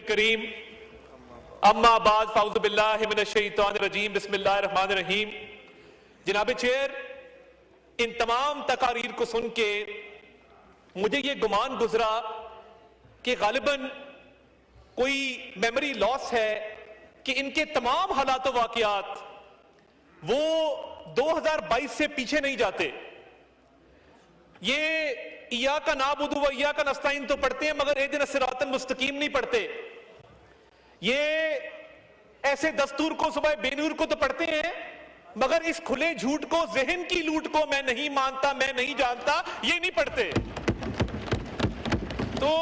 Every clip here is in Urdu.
کریم اما بعد فاعوذ باللہ من الشیطان الرجیم بسم اللہ الرحمن الرحیم. جناب چیئر، ان تمام تقاریر کو سن کے مجھے یہ گمان گزرا کہ غالباً کوئی میموری لاس ہے کہ ان کے تمام حالات و واقعات وہ 2022 سے پیچھے نہیں جاتے. یہ ایاک نعبد و ایاک نستعین تو پڑھتے ہیں مگر اہدنا الصراط المستقیم نہیں پڑھتے. یہ ایسے دستور کو صبح بے نور کو تو پڑھتے ہیں مگر اس کھلے جھوٹ کو، ذہن کی لوٹ کو، میں نہیں مانتا، میں نہیں جانتا، یہ نہیں پڑھتے. تو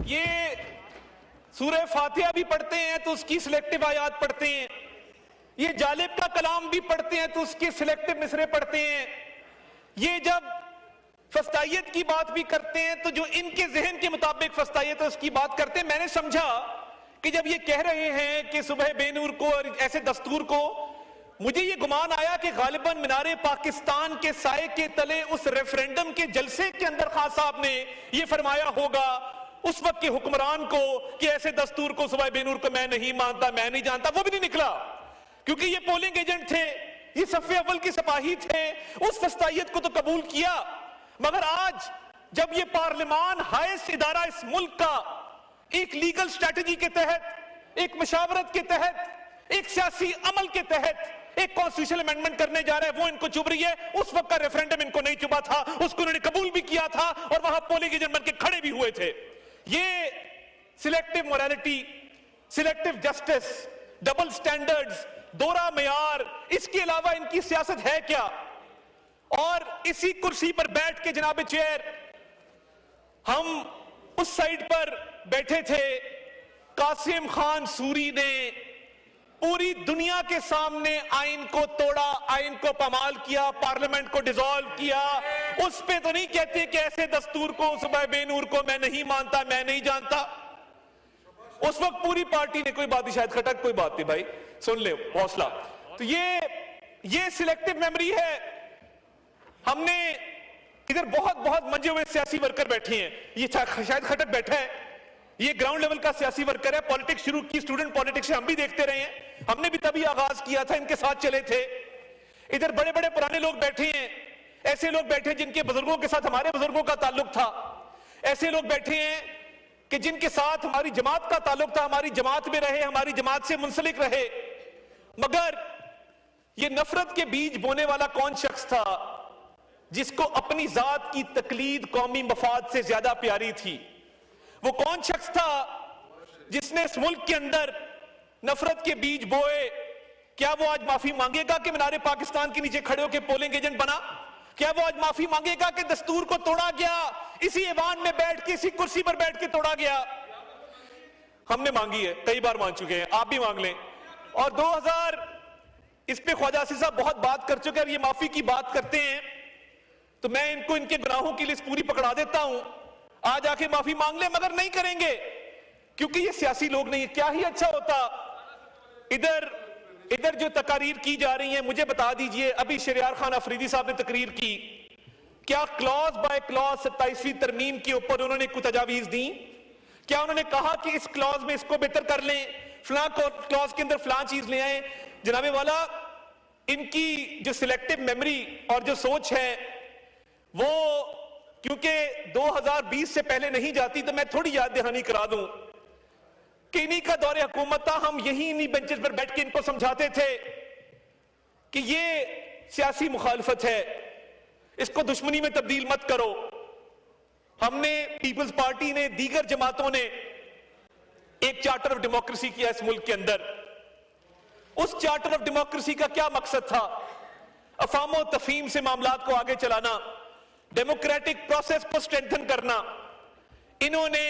یہ سورہ فاتحہ بھی پڑھتے ہیں تو اس کی سلیکٹیو آیات پڑھتے ہیں، یہ جالب کا کلام بھی پڑھتے ہیں تو اس کے سلیکٹیو مصرے پڑھتے ہیں. یہ جب فسطائیت کی بات بھی کرتے ہیں تو جو ان کے ذہن کے مطابق فسطائیت ہے اس کی بات کرتے ہیں. میں نے سمجھا کہ جب یہ کہہ رہے ہیں کہ صبح بے نور کو اور ایسے دستور کو، مجھے یہ گمان آیا کہ غالباً مینار پاکستان کے سائے کے تلے اس ریفرینڈم کے جلسے کے اندر خان صاحب نے یہ فرمایا ہوگا اس وقت کے حکمران کو کہ ایسے دستور کو صبح بے نور کو میں نہیں مانتا، میں نہیں جانتا. وہ بھی نہیں نکلا کیونکہ یہ پولنگ ایجنٹ تھے، یہ صف اول کے سپاہی تھے. اس فسطائیت کو تو قبول کیا مگر آج جب یہ پارلیمان ہائیسٹ ادارہ اس ملک کا ایک لیگل سٹریٹجی کے تحت، ایک مشاورت کے تحت، ایک سیاسی عمل کے تحت ایک کانسٹیٹیوشنل امینڈمنٹ کرنے جا رہا ہے، وہ ان کو چبھ رہی ہے. اس وقت کا ریفرینڈم ان کو نہیں چبھا تھا، اس کو انہوں نے قبول بھی کیا تھا اور وہاں پولنگ ایجنٹ بن کے کھڑے بھی ہوئے تھے. یہ selective morality, selective justice, double standards, دوہرا معیار، اس کے علاوہ ان کی سیاست ہے کیا؟ اور اسی کرسی پر بیٹھ کے جناب چیئر ہم اس سائیڈ پر بیٹھے تھے، قاسم خان سوری نے پوری دنیا کے سامنے آئین کو توڑا، آئین کو پامال کیا، پارلیمنٹ کو ڈیزالو کیا. اس پہ تو نہیں کہتے کہ ایسے دستور کو صبح بے نور کو میں نہیں مانتا، میں نہیں جانتا. اس وقت پوری پارٹی نے، کوئی بات نہیں، شاید کھٹک کوئی بات نہیں بھائی، سن لے حوصلہ. تو یہ سلیکٹیو میموری ہے. ہم نے ادھر بہت منجے ہوئے سیاسی ورکر بیٹھے ہیں، یہ شاید کھٹک بیٹھا ہے، یہ گراؤنڈ لیول کا سیاسی ورکر ہے. پالیٹکس شروع کی، اسٹوڈنٹ پالیٹکس ہم بھی دیکھتے رہے ہیں، ہم نے بھی تبھی آغاز کیا تھا، ان کے ساتھ چلے تھے. ادھر بڑے بڑے پرانے لوگ بیٹھے ہیں، ایسے لوگ بیٹھے جن کے بزرگوں کے ساتھ ہمارے بزرگوں کا تعلق تھا، ایسے لوگ بیٹھے ہیں کہ جن کے ساتھ ہماری جماعت کا تعلق تھا، ہماری جماعت میں رہے، ہماری جماعت سے منسلک رہے. مگر یہ نفرت کے بیج بونے والا کون شخص تھا جس کو اپنی ذات کی تقلید قومی مفاد سے زیادہ پیاری تھی؟ وہ کون شخص تھا جس نے اس ملک کے اندر نفرت کے بیج بوئے؟ کیا وہ آج معافی مانگے گا کہ مینار پاکستان کے نیچے کھڑے ہو کے پولنگ ایجنٹ بنا؟ کیا وہ آج معافی مانگے گا کہ دستور کو توڑا گیا، اسی ایوان میں بیٹھ کے، اسی کرسی پر بیٹھ کے توڑا گیا؟ ہم نے مانگی ہے، کئی بار مانگ چکے ہیں، آپ بھی مانگ لیں. اور 2000 اس پہ خواجہ آصف صاحب بہت بات کر چکے ہیں. اور یہ معافی کی بات کرتے ہیں تو میں ان کو ان کے گناہوں کی لسٹ پوری پکڑا دیتا ہوں، آج آ کے معافی مانگ لیں، مگر نہیں کریں گے کیونکہ یہ سیاسی لوگ نہیں ہیں. کیا ہی اچھا ہوتا ادھر جو تقاریر کی جا رہی ہیں، مجھے بتا دیجئے، ابھی شہریار خان افریدی صاحب نے تقریر کی، کیا کلاز بائی کلاز 27ویں ترمیم کے اوپر انہوں نے کوئی تجاویز دیں؟ کیا انہوں نے کہا کہ اس کلاز میں اس کو بہتر کر لیں، فلاں کلاز کے اندر فلاں چیز لے آئیں؟ جناب والا، ان کی جو سلیکٹیو میموری اور جو سوچ ہے وہ کیونکہ 2020 سے پہلے نہیں جاتی، تو میں تھوڑی یاد دہانی کرا دوں کہ انہی کا دور حکومت تھا. ہم یہی انہی بینچز پر بیٹھ کے ان کو سمجھاتے تھے کہ یہ سیاسی مخالفت ہے، اس کو دشمنی میں تبدیل مت کرو. ہم نے، پیپلز پارٹی نے، دیگر جماعتوں نے ایک چارٹر آف ڈیموکریسی کیا اس ملک کے اندر. اس چارٹر آف ڈیموکریسی کا کیا مقصد تھا؟ افہام و تفہیم سے معاملات کو آگے چلانا، ڈیموکریٹک پروسیس کو سٹرینتھن کرنا. انہوں نے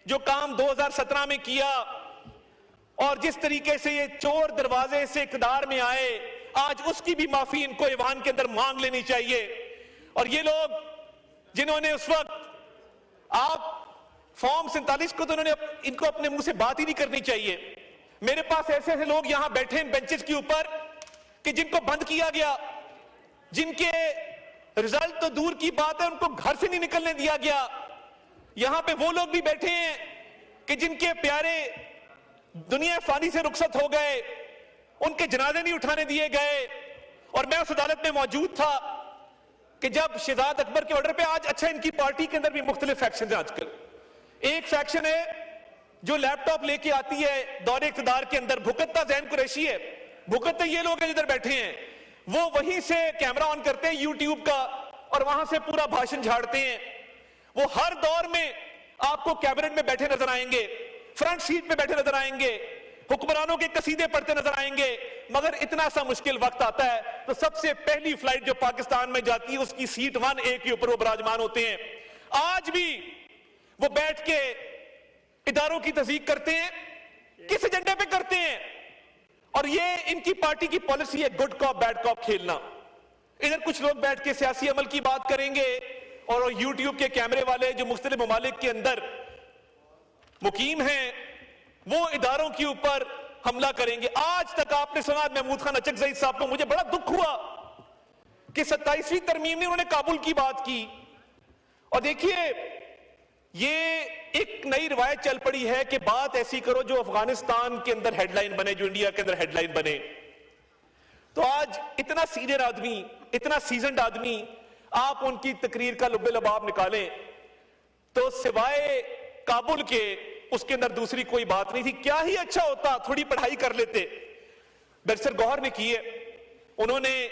جو کام 2017 میں کیا اور جس طریقے سے یہ چور دروازے سے اقتدار میں آئے، آج اس کی بھی معافی ان کو ایوان کے اندر مانگ لینی چاہیے. اور یہ لوگ جنہوں نے اس وقت، آپ فارم 47 کو تو انہوں نے ان کو اپنے منہ سے بات ہی نہیں کرنی چاہیے. میرے پاس ایسے ایسے لوگ یہاں بیٹھے ہیں بینچز کے اوپر کہ جن کو بند کیا گیا، جن کے رزلٹ تو دور کی بات ہے ان کو گھر سے نہیں نکلنے دیا گیا. یہاں پہ وہ لوگ بھی بیٹھے ہیں کہ جن کے پیارے دنیا فانی سے رخصت ہو گئے ان کے جنازے نہیں اٹھانے دیے گئے. اور میں اس عدالت میں موجود تھا کہ جب شہزاد اکبر کے آرڈر پہ آج اچھا ان کی پارٹی کے اندر بھی مختلف فیکشن ہیں. آج کل ایک فیکشن ہے جو لیپ ٹاپ لے کے آتی ہے دور اقتدار کے اندر, بھکتتا زین قریشی ہے, بھکتتے یہ لوگ ہیں جدھر بیٹھے ہیں, وہ وہیں سے کیمرہ آن کرتے ہیں یوٹیوب کا اور وہاں سے پورا بھاشن جھاڑتے ہیں. وہ ہر دور میں آپ کو کیبنٹ میں بیٹھے نظر آئیں گے, فرنٹ سیٹ پہ بیٹھے نظر آئیں گے, حکمرانوں کے قصیدے پڑھتے نظر آئیں گے. مگر اتنا سا مشکل وقت آتا ہے تو سب سے پہلی فلائٹ جو پاکستان میں جاتی ہے اس کی سیٹ 1A کے اوپر وہ براجمان ہوتے ہیں. آج بھی وہ بیٹھ کے اداروں کی تصدیق کرتے ہیں, کس ایجنڈے پہ کرتے ہیں. اور یہ ان کی پارٹی کی پالیسی ہے گڈ کاپ بیڈ کاپ کھیلنا. ادھر کچھ لوگ بیٹھ کے سیاسی عمل کی بات کریں گے اور یوٹیوب کے کیمرے والے جو مختلف ممالک کے اندر مقیم ہیں وہ اداروں کے اوپر حملہ کریں گے. آج تک آپ نے سنا محمود خان اچکزئی صاحب کو, مجھے بڑا دکھ ہوا کہ 27ویں ترمیم میں انہوں نے کابل کی بات کی. اور دیکھیے یہ ایک نئی روایت چل پڑی ہے کہ بات ایسی کرو جو افغانستان کے اندر ہیڈ لائن بنے, جو انڈیا کے اندر ہیڈ لائن بنے. تو آج اتنا سینئر آدمی, اتنا سیزنڈ آدمی, آپ ان کی تقریر کا لب لباب نکالیں تو سوائے کابل کے اس کے اندر دوسری کوئی بات نہیں تھی. کیا ہی اچھا ہوتا تھوڑی پڑھائی کر لیتے. بیرسٹر گوہر نے کی ہے, انہوں نے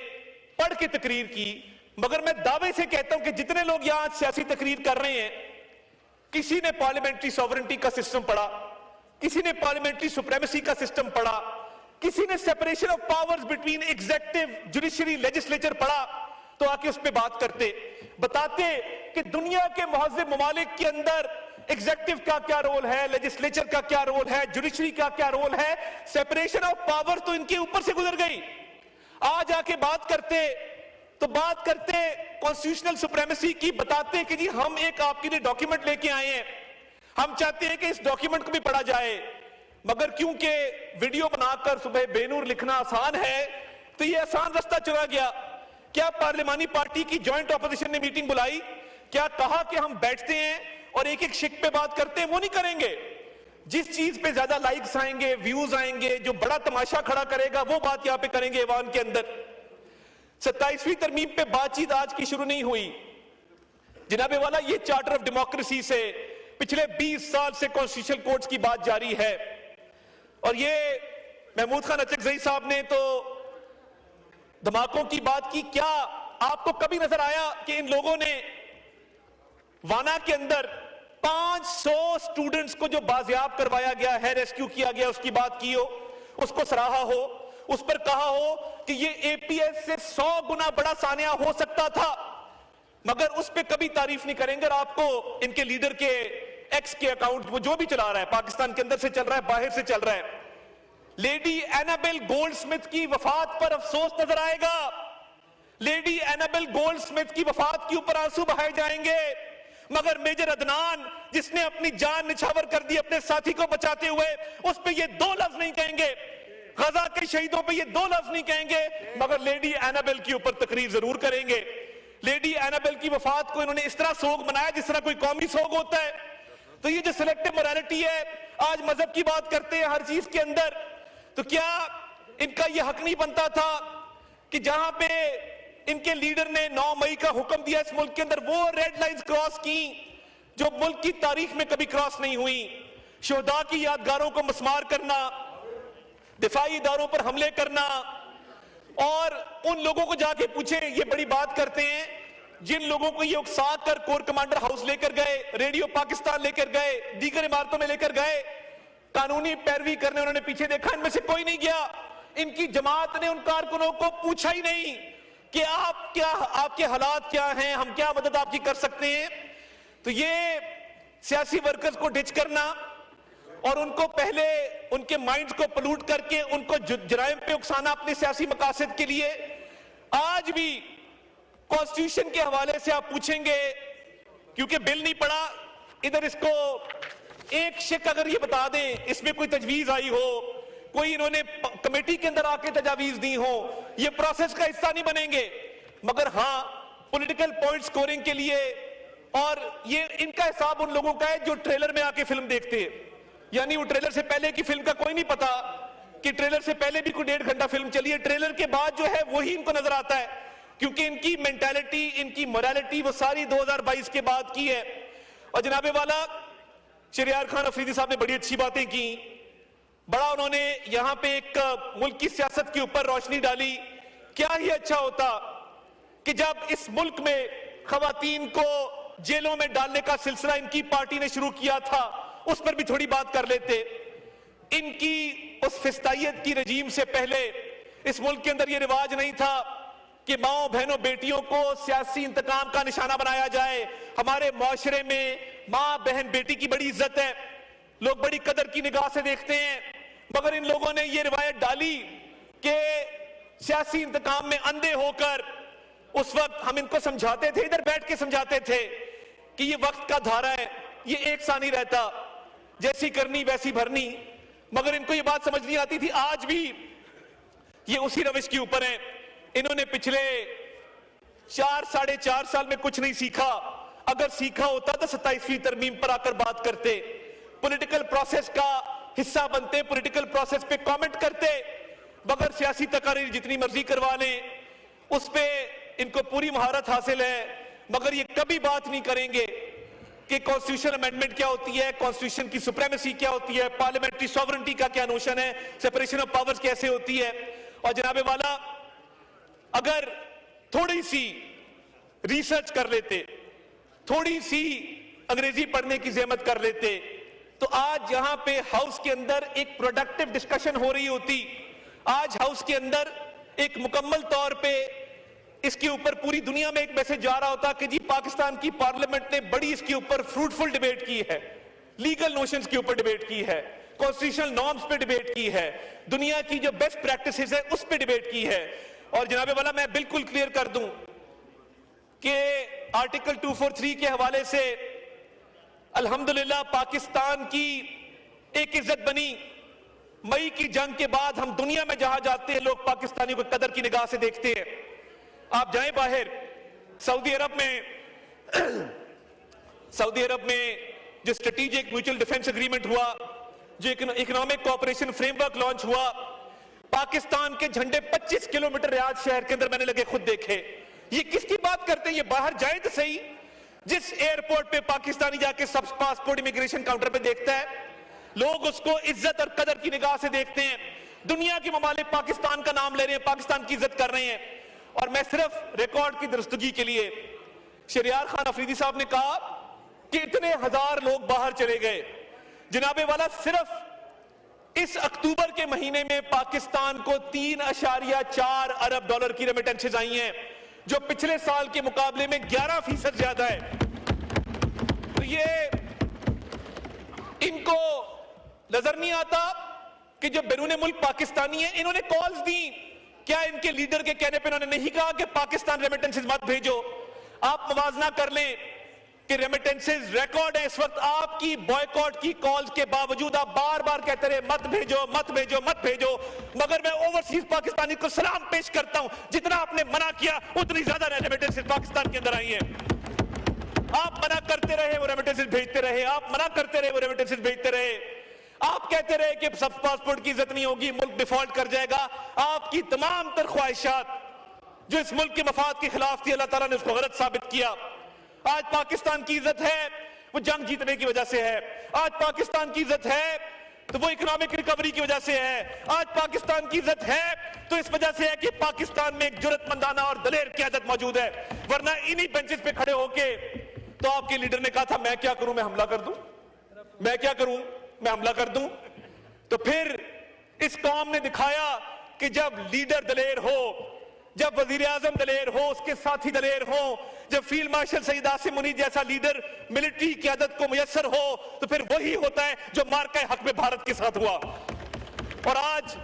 پڑھ کے تقریر کی. مگر میں دعوے سے کہتا ہوں کہ جتنے لوگ یہاں سیاسی تقریر کر رہے ہیں, کسی نے پارلیمنٹری سوورنٹی کا سسٹم پڑھا, کسی نے پارلیمنٹری سپریمیسی کا سسٹم پڑھا, کسی نے separation of powers between executive judiciary legislature پڑھا, تو آ کے اس پہ بات کرتے, بتاتے کہ دنیا کے مہذب ممالک کے اندر ایگزیکٹو کا کیا رول ہے, لیجسلیچر کا کیا رول ہے, جوڈیشری کا کیا رول ہے. سیپریشن آف پاور تو ان کے اوپر سے گزر گئی. آج آ کے بات کرتے تو بات کرتے کانسٹیٹیوشنل سپریمیسی کی, بتاتے کہ جی ہم ایک آپ کے لیے ڈاکیومنٹ لے کے آئے ہیں, ہم چاہتے ہیں کہ اس ڈاکیومنٹ کو بھی پڑھا جائے. مگر کیونکہ ویڈیو بنا کر صبح بے نور لکھنا آسان ہے تو یہ آسان رستہ چلا گیا. کیا پارلیمانی پارٹی کی جوائنٹ اپوزیشن نے میٹنگ بلائی, کیا کہا کہ ہم بیٹھتے ہیں اور ایک ایک شک پہ بات کرتے ہیں؟ وہ نہیں کریں گے. جس چیز پہ زیادہ لائکس آئیں گے, ویوز آئیں گے, جو بڑا تماشا کھڑا کرے گا, وہ بات یہاں پہ کریں گے ایوان کے اندر. 27ویں ترمیم پہ بات چیت آج کی شروع نہیں ہوئی جناب والا, یہ چارٹر آف ڈیموکریسی سے پچھلے 20 سال سے کانسٹیٹیوشنل کورٹس کی بات جاری ہے. اور یہ محمود خان اچکزئی صاحب نے تو دھماکوں کی بات کی. کیا آپ کو کبھی نظر آیا کہ ان لوگوں نے وانا کے اندر 500 سٹوڈنٹس کو جو بازیاب کروایا گیا ہے, ریسکیو کیا گیا, اس کی بات کی ہو, اس کو سراہا ہو, اس پر کہا ہو کہ یہ اے پی ایس سے 100 گنا بڑا سانحہ ہو سکتا تھا, مگر اس پہ کبھی تعریف نہیں کریں گے. اور آپ کو ان کے لیڈر کے ایکس کے اکاؤنٹ, وہ جو بھی چلا رہا ہے, پاکستان کے اندر سے چل رہا ہے, باہر سے چل رہا ہے, لیڈی اینابل گولڈ سمتھ کی وفات پر افسوس نظر آئے گا. لیڈی اینابل گولڈ سمتھ کی وفات کے اوپر آنسو بہائے جائیں گے, مگر میجر عدنان جس نے اپنی جان نچھاور کر دی اپنے ساتھی کو بچاتے ہوئے, اس پہ یہ 2 لفظ نہیں کہیں گے. غزہ کے شہیدوں پہ یہ 2 لفظ نہیں کہیں گے, مگر لیڈی اینابل کے اوپر تقریر ضرور کریں گے. لیڈی اینابل کی وفات کو انہوں نے اس طرح سوگ منایا جس طرح کوئی قومی سوگ ہوتا ہے. تو یہ جو سلیکٹو موریلٹی ہے, آج مذہب کی بات کرتے ہیں ہر چیز کے اندر, تو کیا ان کا یہ حق نہیں بنتا تھا کہ جہاں پہ ان کے لیڈر نے 9 مئی کا حکم دیا اس ملک کے اندر, وہ ریڈ لائنز کراس کی جو ملک کی تاریخ میں کبھی کراس نہیں ہوئی. شہداء کی یادگاروں کو مسمار کرنا, دفاعی اداروں پر حملے کرنا, اور ان لوگوں کو جا کے پوچھیں, یہ بڑی بات کرتے ہیں جن لوگوں کو یہ اکسا کر کور کمانڈر ہاؤس لے کر گئے, ریڈیو پاکستان لے کر گئے, دیگر عمارتوں میں لے کر گئے, قانونی پیروی کرنے انہوں نے پیچھے دیکھا, ان میں سے کوئی نہیں گیا. ان کی جماعت نے ان کارکنوں کو پوچھا ہی نہیں کہ آپ کے حالات کیا ہیں, ہم کیا مدد آپ کی کر سکتے ہیں. تو یہ سیاسی ورکرز کو ڈچ کرنا اور ان کو پہلے ان کے مائنڈز کو پلوٹ کر کے ان کو جرائم پہ اکسانا اپنے سیاسی مقاصد کے لیے. آج بھی کانسٹیٹیوشن کے حوالے سے آپ پوچھیں گے, کیونکہ بل نہیں پڑا, ادھر اس کو ایک شک اگر یہ بتا دیں اس میں کوئی تجویز آئی ہو, کوئی انہوں نے کمیٹی کے اندر آ کے تجاویز دی ہو, یہ پروسیس کا حصہ نہیں بنیں گے. مگر ہاں پولیٹیکل پوائنٹ سکورنگ کے لیے, اور یہ ان کا حساب ان لوگوں کا ہے جو ٹریلر میں آ کے فلم دیکھتے ہیں. یعنی وہ ٹریلر سے پہلے کی فلم کا کوئی نہیں پتا کہ ٹریلر سے پہلے بھی کوئی 1.5 گھنٹہ فلم چلی ہے, ٹریلر کے بعد جو ہے وہی ان کو نظر آتا ہے, کیونکہ ان کی مینٹالٹی, ان کی موریلٹی وہ ساری 2022 کے بعد کی ہے. اور جناب والا شہریار خان افریدی صاحب نے بڑی اچھی باتیں کی, بڑا انہوں نے یہاں پہ ایک ملک کی سیاست کے اوپر روشنی ڈالی. کیا ہی اچھا ہوتا کہ جب اس ملک میں خواتین کو جیلوں میں ڈالنے کا سلسلہ ان کی پارٹی نے شروع کیا تھا, اس پر بھی تھوڑی بات کر لیتے. ان کی اس فسطائیت کی رجیم سے پہلے اس ملک کے اندر یہ رواج نہیں تھا کہ ماؤں بہنوں بیٹیوں کو سیاسی انتقام کا نشانہ بنایا جائے. ہمارے معاشرے میں ماں بہن بیٹی کی بڑی عزت ہے, لوگ بڑی قدر کی نگاہ سے دیکھتے ہیں, مگر ان لوگوں نے یہ روایت ڈالی کہ سیاسی انتقام میں اندھے ہو کر اس وقت ہم ان کو سمجھاتے تھے, ادھر بیٹھ کے سمجھاتے تھے کہ یہ وقت کا دھارا ہے, یہ ایک سا نہیں رہتا, جیسی کرنی ویسی بھرنی. مگر ان کو یہ بات سمجھ نہیں آتی تھی. آج بھی یہ اسی روش کے اوپر ہیں. انہوں نے پچھلے 4-4.5 سال میں کچھ نہیں سیکھا. اگر سیکھا ہوتا تو 27ویں ترمیم پر آ کر بات کرتے, پولیٹیکل پروسیس کا حصہ بنتے, پولیٹیکل پروسیس پہ کامنٹ کرتے. مگر سیاسی تقاریر جتنی مرضی کروا لیں, اس پہ ان کو پوری مہارت حاصل ہے, مگر یہ کبھی بات نہیں کریں گے کہ کانسٹیٹیوشن امینڈمنٹ کیا ہوتی ہے, کانسٹیٹیوشن کی سپریمیسی کیا ہوتی ہے, پارلیمنٹری سوورنٹی کا کیا نوشن ہے, سیپریشن آف پاورز کیسے ہوتی ہے. اور جناب والا اگر تھوڑی سی ریسرچ کر لیتے, تھوڑی سی انگریزی پڑھنے کی زحمت کر لیتے, تو آج یہاں پہ ہاؤس کے اندر ایک پروڈکٹیو ڈسکشن ہو رہی ہوتی. آج ہاؤس کے اندر ایک مکمل طور پہ اس کے اوپر پوری دنیا میں ایک میسج جا رہا ہوتا کہ جی پاکستان کی پارلیمنٹ نے بڑی اس کے اوپر فروٹفل ڈیبیٹ کی ہے, لیگل نوشنز کے اوپر ڈیبیٹ کی ہے, کانسٹیٹیوشنل نارمز پہ ڈیبیٹ کی ہے, دنیا کی جو بیسٹ پریکٹسز ہے اس پہ ڈیبیٹ کی ہے. اور جناب والا میں بالکل کلیئر کر دوں کہ آرٹیکل 243 کے حوالے سے الحمدللہ پاکستان کی ایک عزت بنی. مئی کی جنگ کے بعد ہم دنیا میں جہاں جاتے ہیں لوگ پاکستانیوں کو قدر کی نگاہ سے دیکھتے ہیں. آپ جائیں باہر, سعودی عرب میں جو اسٹریٹجک میوچل ڈیفنس اگریمنٹ ہوا, جو economic cooperation frame work launch ہوا, پاکستان کے جھنڈے 25 کلومیٹر ریاض شہر کے اندر میں نے لگے خود دیکھے. یہ کس کی بات کرتے ہیں؟ یہ باہر جائیں تو صحیح, جس ایئرپورٹ پہ پاکستانی جا کے سب پاسپورٹ امیگریشن کاؤنٹر پہ دیکھتا ہے, لوگ اس کو عزت اور قدر کی نگاہ سے دیکھتے ہیں. دنیا کے ممالک پاکستان کا نام لے رہے ہیں, پاکستان کی عزت کر رہے ہیں. اور میں صرف ریکارڈ کی درستگی کے لیے, شہریار خان افریدی صاحب نے کہا کہ اتنے ہزار لوگ باہر چلے گئے. جناب والا صرف اس اکتوبر کے مہینے میں پاکستان کو 3.4 ارب ڈالر کی ریمیٹنسز آئی ہیں, جو پچھلے سال کے مقابلے میں 11% زیادہ ہے. تو یہ ان کو نظر نہیں آتا کہ جو بیرون ملک پاکستانی ہیں انہوں نے کالز دی. کیا ان کے لیڈر کے کہنے پہ انہوں نے نہیں کہا کہ پاکستان ریمیٹنسز مت بھیجو؟ آپ موازنہ کر لیں کہ ریمیٹنسز ریکارڈ ہے اس وقت. آپ کی بوائیکاٹ کی کالز کے باوجود آپ بار بار کہتے رہے مت بھیجو مت بھیجو مت بھیجو, مگر میں اوورسیز پاکستانی کو سلام پیش کرتا ہوں, جتنا آپ نے منع کیا اتنی زیادہ ریمیٹنسز پاکستان کے اندر آئی ہیں. آپ منع کرتے رہے وہ ریمیٹنسز بھیجتے رہے, آپ منع کرتے رہے وہ ریمیٹنسز بھیجتے رہے. آپ کہتے رہے کہ سب پاسپورٹ کی عزت نہیں ہوگی, ملک ڈیفالٹ کر جائے گا. آپ کی تمام تر خواہشات جو اس ملک کے مفاد کے خلاف تھی, اللہ تعالیٰ نے اس کو غلط ثابت کیا. آج پاکستان کی عزت ہے وہ جنگ جیتنے کی وجہ سے ہے. آج پاکستان کی عزت ہے تو وہ اکنامک ریکوری کی وجہ سے ہے. آج پاکستان کی عزت ہے تو اس وجہ سے ہے کہ پاکستان میں ایک جرأت مندانہ اور دلیر قیادت موجود ہے. ورنہ انہی بینچز پہ کھڑے ہو کے تو آپ کے لیڈر نے کہا تھا میں کیا کروں, میں حملہ کر دوں, میں کیا کروں, میں حملہ کر دوں. تو پھر اس قوم نے دکھایا کہ جب لیڈر دلیر ہو, جب وزیر اعظم دلیر ہو, اس کے ساتھی دلیر ہو, جب فیلڈ مارشل سعید عاصم منیب جیسا لیڈر ملٹری قیادت کو میسر ہو, تو پھر وہی ہوتا ہے جو مارکہ حق میں بھارت کے ساتھ ہوا. اور آج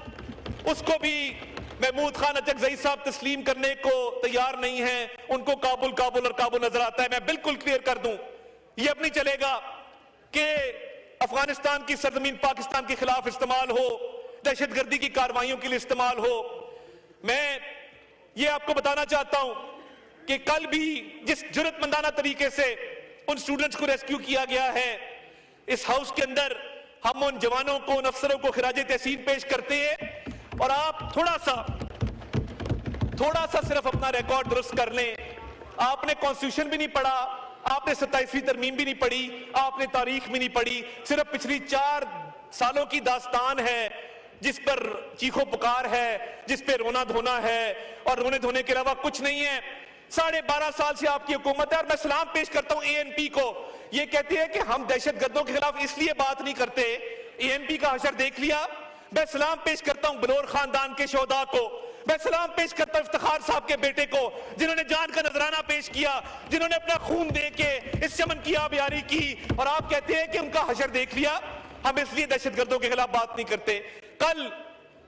اس کو بھی محمود خان اچکزئی صاحب تسلیم کرنے کو تیار نہیں ہیں. ان کو کابل کابل اور کابل نظر آتا ہے. میں بالکل کلیئر کر دوں, یہ اب نہیں چلے گا کہ افغانستان کی سرزمین پاکستان کے خلاف استعمال ہو, دہشت گردی کی کارروائیوں کے لیے استعمال ہو. میں یہ آپ کو بتانا چاہتا ہوں کہ کل بھی جس جرأت مندانہ طریقے سے ان سٹوڈنٹس کو ریسکیو کیا گیا ہے, اس ہاؤس کے اندر ہم ان جوانوں کو، ان افسروں کو خراج تحسین پیش کرتے ہیں، اور آپ تھوڑا سا صرف اپنا ریکارڈ درست کر لیں. آپ نے کانسٹیٹیوشن بھی نہیں پڑھا، آپ نے 27ویں ترمیم بھی نہیں پڑھی، آپ نے تاریخ بھی نہیں پڑھی، صرف پچھلی 4 سالوں کی داستان ہے جس پر چیخو پکار ہے، جس پہ رونا دھونا ہے، اور رونے دھونے کے علاوہ کچھ نہیں ہے. 12.5 سال سے آپ کی حکومت ہے، اور میں سلام پیش کرتا ہوں ANP کو. یہ کہتے ہیں کہ ہم دہشت گردوں کے خلاف اس لیے بات نہیں کرتے. ANP کا حشر دیکھ لیا. میں سلام پیش کرتا ہوں بلور خاندان کے شہداء کو. میں سلام پیش کرتا ہوں افتخار صاحب کے بیٹے کو، جنہوں نے جان کا نذرانہ پیش کیا، جنہوں نے اپنا خون دے کے اس چمن کی آبیاری کی، اور آپ کہتے ہیں کہ ان کا حشر دیکھ لیا. ہم اس لیے دہشت گردوں کے خلاف بات نہیں کرتے. کل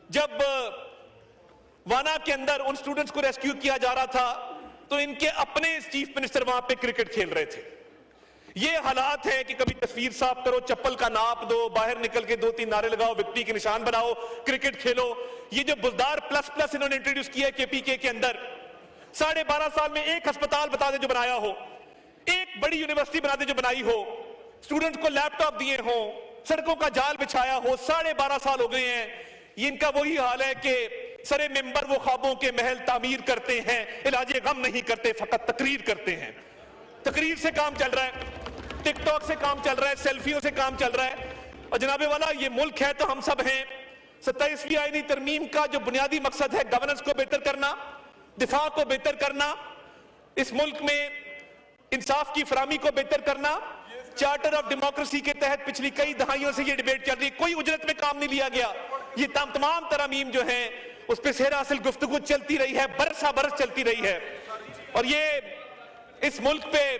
جب وانا کے اندر ان سٹوڈنٹس کو ریسکیو کیا جا رہا تھا تو ان کے اپنے چیف منسٹر وہاں پہ کرکٹ کھیل رہے تھے. یہ حالات ہے کہ کبھی تصویر صاف کرو، چپل کا ناپ دو، باہر نکل کے 2-3 نعرے لگاؤ، وکٹری کے نشان بناؤ، کرکٹ کھیلو. یہ جو بزدار پلس انہوں نے انٹروڈیوس کیا ہے KPK کے اندر، 12.5 سال میں ایک ہسپتال بتا دے جو بنایا ہو، ایک بڑی یونیورسٹی بنا دے جو بنائی ہو، سٹوڈنٹ کو لیپ ٹاپ دیے ہوں، سڑکوں کا جال بچھایا ہو. 12.5 سال ہو گئے ہیں. یہ ان کا وہی حال ہے کہ سرے ممبر وہ خوابوں کے محل تعمیر کرتے ہیں، علاج غم نہیں کرتے، فقط تقریر کرتے ہیں. تقریر سے کام چل رہا ہے، ٹک ٹاک سے کام چل رہا ہے، سیلفیوں سے کام چل رہا ہے. اور جناب والا، یہ ملک ہے تو ہم سب ہیں. 27ویں آئینی ترمیم کا جو بنیادی مقصد ہے گورننس کو بہتر کرنا، دفاع کو بہتر کرنا، اس ملک میں انصاف کی فراہمی کو بہتر کرنا. چارٹر آف ڈیموکریسی کے تحت پچھلی کئی دہائیوں سے یہ ڈیبیٹ چل رہی ہے، کوئی اجرت میں کام نہیں لیا گیا. یہ تمام ترامیم جو ہیں اس پہ سیر حاصل گفتگو چلتی رہی ہے، برسا برس چلتی رہی ہے. اور یہ اس ملک پہ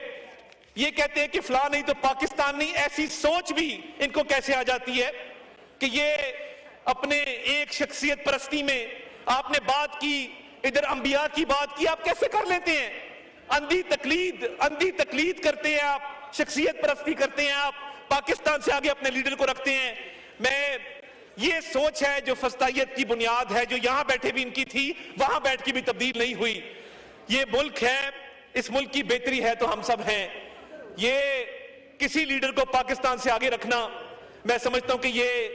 یہ کہتے ہیں کہ فلاں نہیں تو پاکستان نہیں. ایسی سوچ بھی ان کو کیسے آ جاتی ہے کہ یہ اپنے ایک شخصیت پرستی میں آپ نے بات کی، ادھر انبیاء کی بات کی، آپ کیسے کر لیتے ہیں؟ اندھی تقلید کرتے ہیں آپ، شخصیت پرستی کرتے ہیں آپ، پاکستان سے آگے اپنے لیڈر کو رکھتے ہیں. یہ سوچ ہے جو فسطائیت کی بنیاد ہے، جو یہاں بیٹھے بھی ان کی تھی، وہاں بیٹھ کے بھی تبدیل نہیں ہوئی. یہ ملک ہے، اس ملک کی بہتری ہے تو ہم سب ہیں. یہ کسی لیڈر کو پاکستان سے آگے رکھنا، میں سمجھتا ہوں کہ یہ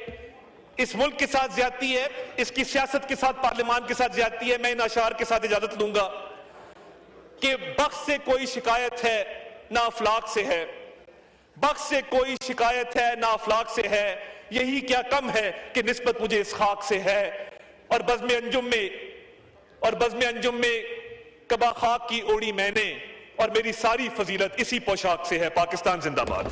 اس ملک کے ساتھ زیادتی ہے، اس کی سیاست کے ساتھ، پارلیمان کے ساتھ زیادتی ہے. میں ان اشعار کے ساتھ اجازت لوں گا کہ بخت سے کوئی شکایت ہے نہ افلاک سے ہے، بخت سے کوئی شکایت ہے نہ افلاک سے ہے، یہی کیا کم ہے کہ نسبت مجھے اس خاک سے ہے. اور بزم انجم میں کبا خاک کی اوڑی میں نے، اور میری ساری فضیلت اسی پوشاک سے ہے. پاکستان زندہ باد.